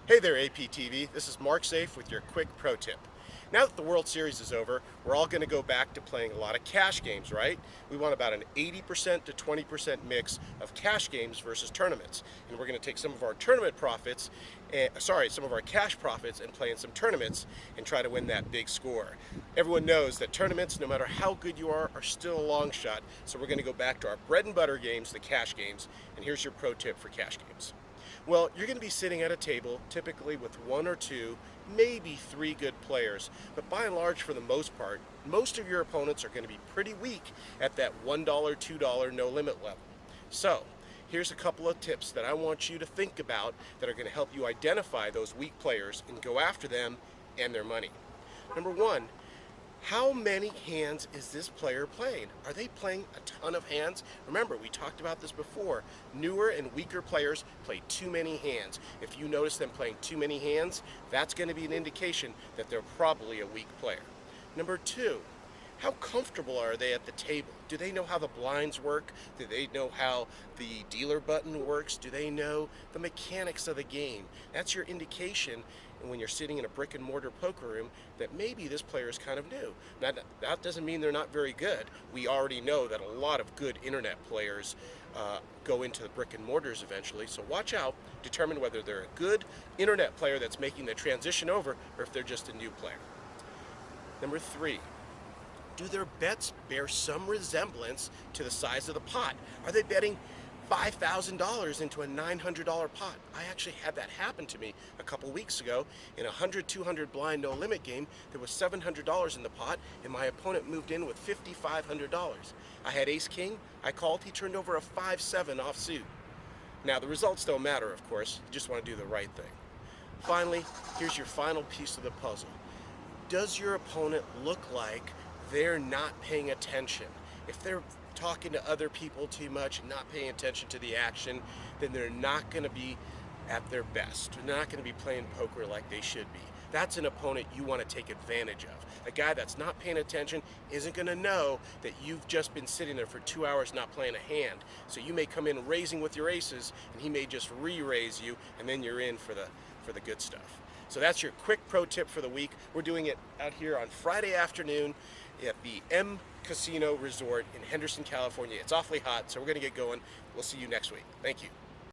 Hey there, APTV. This is Mark Seif with your quick pro tip. Now that the World Series is over, we're all going to go back to playing a lot of cash games, right? We want about an 80% to 20% mix of cash games versus tournaments. And we're going to take some of our tournament profits, some of our cash profits and play in some tournaments and try to win that big score. Everyone knows that tournaments, no matter how good you are still a long shot. So we're going to go back to our bread and butter games, the cash games. And here's your pro tip for cash games. Well, you're going to be sitting at a table, typically with one or two, maybe three good players. But by and large, for the most part, most of your opponents are going to be pretty weak at that $1, $2 no limit level. So, here's a couple of tips that I want you to think about that are going to help you identify those weak players and go after them and their money. Number one, how many hands is this player playing? Are they playing a ton of hands? Remember, we talked about this before. Newer and weaker players play too many hands. If you notice them playing too many hands, that's going to be an indication that they're probably a weak player. Number two, how comfortable are they at the table? Do they know how the blinds work? Do they know how the dealer button works? Do they know the mechanics of the game? That's your indication when you're sitting in a brick and mortar poker room that maybe this player is kind of new. Now, that doesn't mean they're not very good. We already know that a lot of good internet players go into the brick and mortars eventually, so watch out. Determine whether they're a good internet player that's making the transition over or if they're just a new player. Number three, do their bets bear some resemblance to the size of the pot? Are they betting $5,000 into a $900 pot? I actually had that happen to me a couple weeks ago in a 100-200 blind no limit game. There was $700 in the pot and my opponent moved in with $5,500. I had ace king, I called, he turned over a 5-7 offsuit. Now the results don't matter, of course, you just want to do the right thing. Finally, here's your final piece of the puzzle. Does your opponent look like they're not paying attention? If they're talking to other people too much and not paying attention to the action, then they're not going to be at their best. They're not going to be playing poker like they should be. That's an opponent you want to take advantage of. A guy that's not paying attention isn't going to know that you've just been sitting there for 2 hours not playing a hand. So you may come in raising with your aces and he may just re-raise you and then you're in for the good stuff. So that's your quick pro tip for the week. We're doing it out here on Friday afternoon at the M Casino Resort in Henderson, California. It's awfully hot, so we're going to get going. We'll see you next week. Thank you.